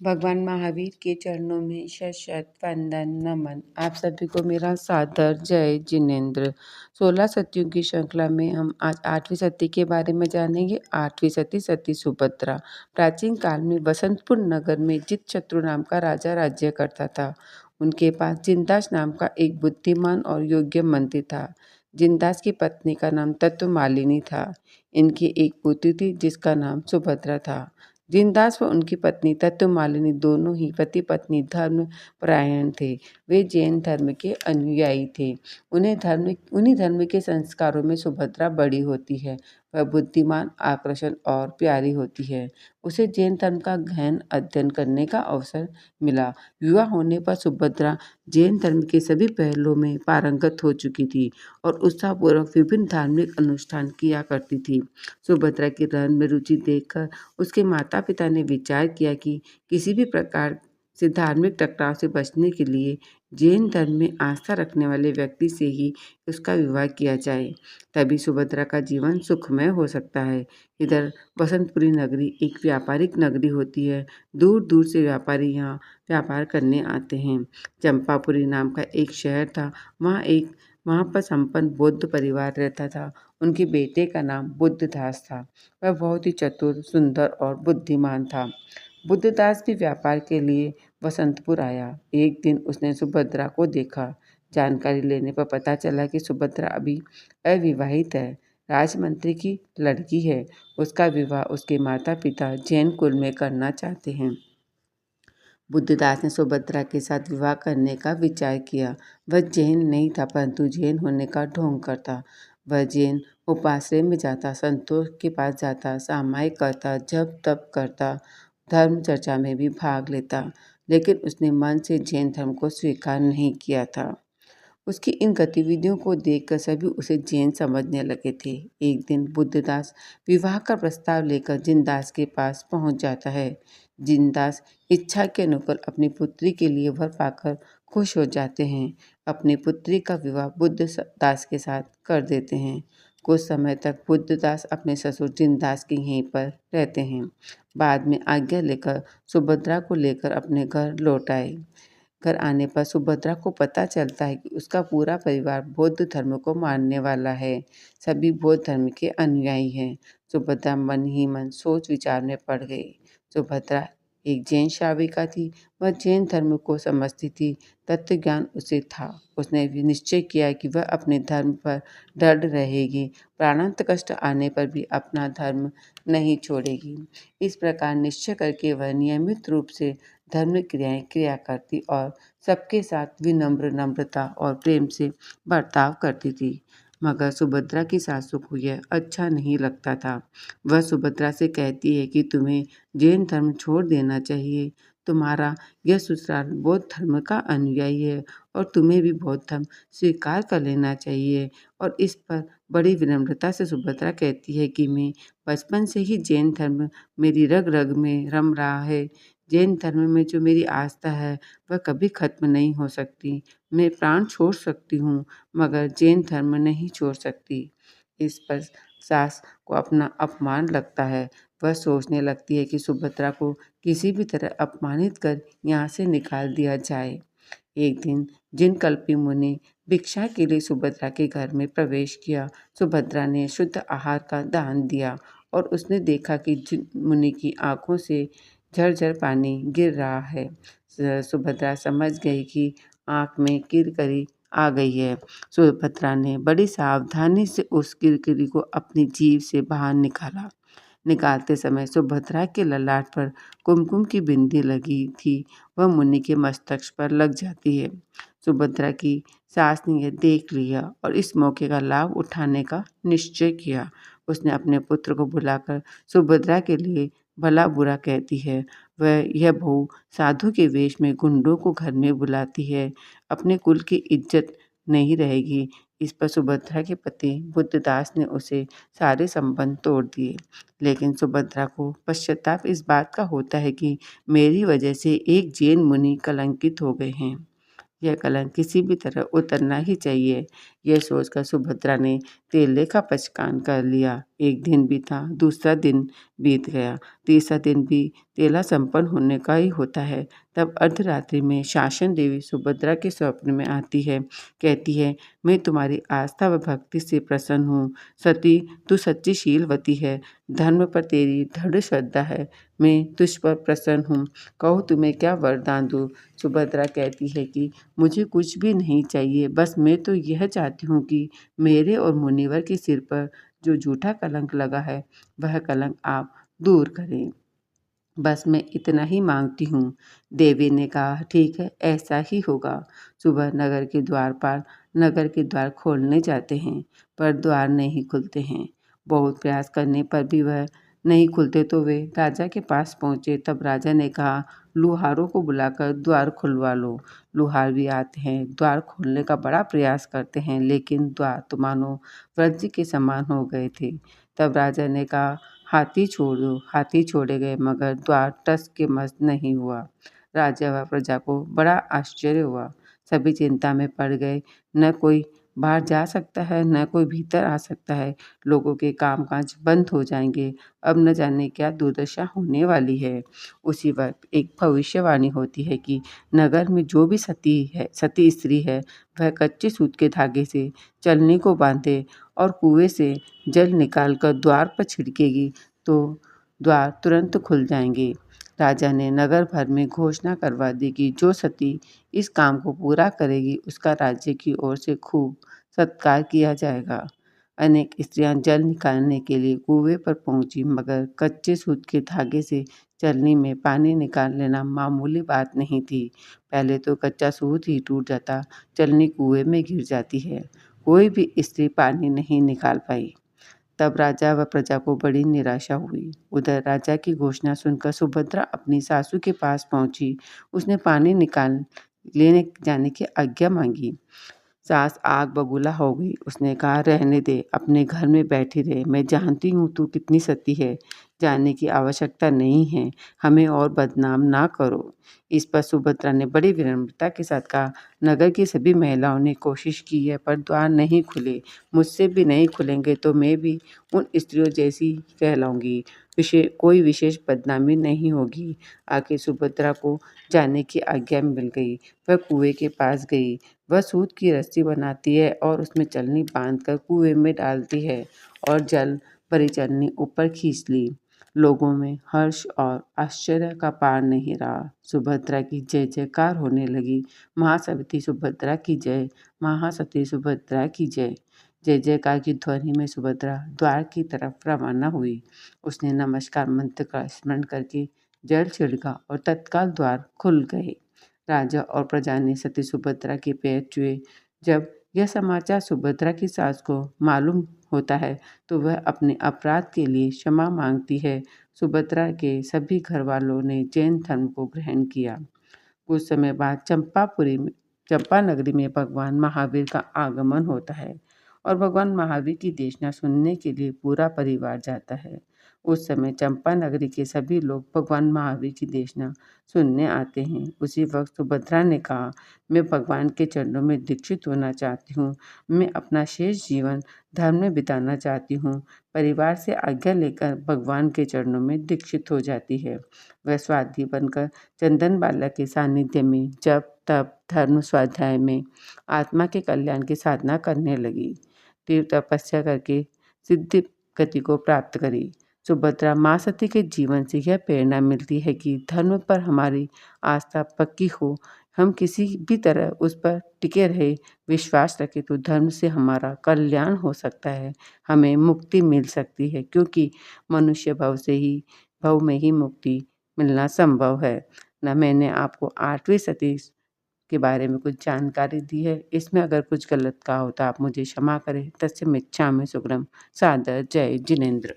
भगवान महावीर के चरणों में शत शत वंदन नमन। आप सभी को मेरा सादर जय जिनेन्द्र। 16 सतियों की श्रृंखला में हम आज 8वीं सती के बारे में जानेंगे। 8वीं सती सती सुभद्रा। प्राचीन काल में वसंतपुर नगर में जितशत्रु नाम का राजा राज्य करता था। उनके पास जिनदास नाम का एक बुद्धिमान और योग्य मंत्री था। जिनदास की पत्नी का नाम तत्वमालिनी था। इनकी एक पुत्री थी जिसका नाम सुभद्रा था। जिनदास व उनकी पत्नी तत्वमालिनी दोनों ही पति पत्नी धर्म परायण थे। वे जैन धर्म के अनुयायी थे। उन्हीं धर्म के संस्कारों में सुभद्रा बड़ी होती है। वह बुद्धिमान, आकर्षण और प्यारी होती है। उसे जैन धर्म का गहन अध्ययन करने का अवसर मिला। विवाह होने पर सुभद्रा जैन धर्म के सभी पहलुओं में पारंगत हो चुकी थी और उत्साहपूर्वक विभिन्न धार्मिक अनुष्ठान किया करती थी। सुभद्रा की धर्म में रुचि देखकर उसके माता पिता ने विचार किया कि किसी भी प्रकार से धार्मिक टकराव से बचने के लिए जैन धर्म में आस्था रखने वाले व्यक्ति से ही उसका विवाह किया जाए, तभी सुभद्रा का जीवन सुखमय हो सकता है। इधर बसंतपुरी नगरी एक व्यापारिक नगरी होती है। दूर दूर से व्यापारी यहाँ व्यापार करने आते हैं। चंपापुरी नाम का एक शहर था। वहाँ पर संपन्न बौद्ध परिवार रहता था। उनके बेटे का नाम बुद्धदास था। वह बहुत ही चतुर, सुंदर और बुद्धिमान था। बुद्धदास भी व्यापार के लिए वसंतपुर आया। एक दिन उसने सुभद्रा को देखा। जानकारी लेने पर पता चला कि सुभद्रा अभी अविवाहित है, राजमंत्री की लड़की है। उसका विवाह उसके माता पिता जैन कुल में करना चाहते हैं। बुद्धदास ने सुभद्रा के साथ विवाह करने का विचार किया। वह जैन नहीं था, परंतु जैन होने का ढोंग करता। वह जैन उपाश्रय में जाता, संतों के पास जाता, सामायिक करता, जप तप करता, धर्म चर्चा में भी भाग लेता, लेकिन उसने मन से जैन धर्म को स्वीकार नहीं किया था। उसकी इन गतिविधियों को देखकर सभी उसे जैन समझने लगे थे। एक दिन बुद्धदास विवाह का प्रस्ताव लेकर जिनदास के पास पहुंच जाता है। जिनदास इच्छा के अनुकूल अपनी पुत्री के लिए वर पाकर खुश हो जाते हैं। अपनी पुत्री का विवाह बुद्धदास के साथ कर देते हैं। कुछ समय तक बुद्धदास अपने ससुर जिनदास के यहीं पर रहते हैं। बाद में आज्ञा लेकर सुभद्रा को लेकर अपने घर लौट आए। घर आने पर सुभद्रा को पता चलता है कि उसका पूरा परिवार बौद्ध धर्म को मानने वाला है। सभी बौद्ध धर्म के अनुयायी हैं। सुभद्रा मन ही मन सोच विचार में पड़ गई। सुभद्रा एक जैन श्राविका थी। वह जैन धर्म को समझती थी। तत्व ज्ञान उसे था। उसने भी निश्चय किया कि वह अपने धर्म पर दृढ़ रहेगी, प्राणांत कष्ट आने पर भी अपना धर्म नहीं छोड़ेगी। इस प्रकार निश्चय करके वह नियमित रूप से धर्म क्रियाएं किया करती और सबके साथ विनम्र, नम्रता और प्रेम से बर्ताव करती थी। मगर सुभद्रा की सासू को यह अच्छा नहीं लगता था। वह सुभद्रा से कहती है कि तुम्हें जैन धर्म छोड़ देना चाहिए। तुम्हारा यह ससुराल बौद्ध धर्म का अनुयायी है और तुम्हें भी बौद्ध धर्म स्वीकार कर लेना चाहिए। और इस पर बड़ी विनम्रता से सुभद्रा कहती है कि मैं बचपन से ही जैन धर्म मेरी रग रग में रम रहा है। जैन धर्म में जो मेरी आस्था है वह कभी खत्म नहीं हो सकती। मैं प्राण छोड़ सकती हूँ मगर जैन धर्म नहीं छोड़ सकती। इस पर सास को अपना अपमान लगता है। वह सोचने लगती है कि सुभद्रा को किसी भी तरह अपमानित कर यहाँ से निकाल दिया जाए। एक दिन जिन कल्पी मुनि भिक्षा के लिए सुभद्रा के घर में प्रवेश किया। सुभद्रा ने शुद्ध आहार का दान दिया और उसने देखा कि जिन मुनि की आंखों से झरझर पानी गिर रहा है। सुभद्रा समझ गई कि आँख में किरकिरी आ गई है। सुभद्रा ने बड़ी सावधानी से उस किरकिरी को अपनी जीभ से बाहर निकाला। निकालते समय सुभद्रा के ललाट पर कुमकुम की बिंदी लगी थी, वह मुनि के मस्तक पर लग जाती है। सुभद्रा की सास ने यह देख लिया और इस मौके का लाभ उठाने का निश्चय किया। उसने अपने पुत्र को बुलाकर सुभद्रा के लिए भला बुरा कहती है। वह यह बहू साधु के वेश में गुंडों को घर में बुलाती है, अपने कुल की इज्जत नहीं रहेगी। इस पर सुभद्रा के पति बुद्धदास ने उसे सारे संबंध तोड़ दिए। लेकिन सुभद्रा को पश्चाताप इस बात का होता है कि मेरी वजह से एक जैन मुनि कलंकित हो गए हैं। यह कलंक किसी भी तरह उतरना ही चाहिए। यह सोचकर सुभद्रा ने तेले का पचकान कर लिया। एक दिन बीता, दूसरा दिन बीत गया, तीसरा दिन भी तेला संपन्न होने का ही होता है। तब अर्धरात्रि में शासन देवी सुभद्रा के स्वप्न में आती है। कहती है, मैं तुम्हारी आस्था व भक्ति से प्रसन्न हूँ। सती, तू सच्ची शीलवती है, धर्म पर तेरी दृढ़ श्रद्धा है। मैं तुझ पर प्रसन्न हूँ, कहो तुम्हें क्या वरदान दूँ। सुभद्रा कहती है कि मुझे कुछ भी नहीं चाहिए, बस मैं तो यह चाहती हूँ कि मेरे और मुनिवर के सिर पर जो झूठा कलंक लगा है, वह कलंक आप दूर करें। बस मैं इतना ही मांगती हूँ। देवी ने कहा, ठीक है, ऐसा ही होगा। सुबह नगर के द्वार खोलने जाते हैं, पर द्वार नहीं खुलते हैं। बहुत प्रयास करने पर भी वह नहीं खुलते तो वे राजा के पास पहुँचे। तब राजा ने कहा, लुहारों को बुलाकर द्वार खुलवा लो। लुहार भी आते हैं, द्वार खोलने का बड़ा प्रयास करते हैं, लेकिन द्वार तो मानो वज्र के समान हो गए थे। तब राजा ने कहा, हाथी छोड़ दो। हाथी छोड़े गए, मगर द्वार टस के मस नहीं हुआ। राजा व प्रजा को बड़ा आश्चर्य हुआ। सभी चिंता में पड़ गए। न कोई बाहर जा सकता है, न कोई भीतर आ सकता है। लोगों के कामकाज बंद हो जाएंगे। अब न जाने क्या दुर्दशा होने वाली है। उसी वक्त एक भविष्यवाणी होती है कि नगर में जो भी सती स्त्री है, वह कच्चे सूत के धागे से चलनी को बांधे और कुएं से जल निकालकर द्वार पर छिड़केगी तो द्वार तुरंत खुल जाएंगे। राजा ने नगर भर में घोषणा करवा दी कि जो सती इस काम को पूरा करेगी, उसका राज्य की ओर से खूब सत्कार किया जाएगा। अनेक स्त्रियां जल निकालने के लिए कुएं पर पहुंची, मगर कच्चे सूत के धागे से चलनी में पानी निकाल लेना मामूली बात नहीं थी। पहले तो कच्चा सूत ही टूट जाता, चलनी कुएं में गिर जाती है। कोई भी स्त्री पानी नहीं निकाल पाई। तब राजा व प्रजा को बड़ी निराशा हुई। उधर राजा की घोषणा सुनकर सुभद्रा अपनी सासू के पास पहुंची। उसने पानी निकाल लेने जाने की आज्ञा मांगी। सास आग बबूला हो गई। उसने कहा, रहने दे, अपने घर में बैठी रहे। मैं जानती हूँ तू कितनी सती है, जाने की आवश्यकता नहीं है, हमें और बदनाम ना करो। इस पर सुभद्रा ने बड़ी विनम्रता के साथ कहा, नगर की सभी महिलाओं ने कोशिश की है, पर द्वार नहीं खुले। मुझसे भी नहीं खुलेंगे तो मैं भी उन स्त्रियों जैसी कहलाऊंगी। कोई विशेष बदनामी नहीं होगी। आखिर सुभद्रा को जाने की आज्ञा मिल गई। वह कुएं के पास गई। वह सूत की रस्सी बनाती है और उसमें चलनी बांधकर कुएं में डालती है और जल भरी चलनी ऊपर खींच ली। लोगों में हर्ष और आश्चर्य का पार नहीं रहा। सुभद्रा की जय जयकार होने लगी। महासती सुभद्रा की जय, महासती सुभद्रा की जय। जय जयकार की ध्वनि में सुभद्रा द्वार की तरफ रवाना हुई। उसने नमस्कार मंत्र का स्मरण करके जल छिड़का और तत्काल द्वार खुल गए। राजा और प्रजा ने सती सुभद्रा के पैर छुए। जब यह समाचार सुभद्रा की सास को मालूम होता है तो वह अपने अपराध के लिए क्षमा मांगती है। सुभद्रा के सभी घर वालों ने जैन धर्म को ग्रहण किया। कुछ समय बाद चंपा नगरी में भगवान महावीर का आगमन होता है और भगवान महावीर की देशना सुनने के लिए पूरा परिवार जाता है। उस समय चंपा नगरी के सभी लोग भगवान महावीर की देशना सुनने आते हैं। उसी वक्त सुभद्रा ने कहा, मैं भगवान के चरणों में दीक्षित होना चाहती हूँ। मैं अपना शेष जीवन धर्म में बिताना चाहती हूँ। परिवार से आज्ञा लेकर भगवान के चरणों में दीक्षित हो जाती है। वह स्वाध्वी बनकर चंदन बाला के सानिध्य में जप तप धर्म स्वाध्याय में आत्मा के कल्याण की साधना करने लगी। तीव्र तपस्या करके सिद्धि गति को प्राप्त करी। सुभद्रा माँ सती के जीवन से यह प्रेरणा मिलती है कि धर्म पर हमारी आस्था पक्की हो, हम किसी भी तरह उस पर टिके रहे, विश्वास रखें तो धर्म से हमारा कल्याण हो सकता है, हमें मुक्ति मिल सकती है, क्योंकि मनुष्य भव में ही मुक्ति मिलना संभव है। न मैंने आपको 8वीं सती के बारे में कुछ जानकारी दी है। इसमें अगर कुछ गलत कहा हो तो आप मुझे क्षमा करें। तस्य मिच्छामि सुकृतं। सादर जय जिनेंद्र।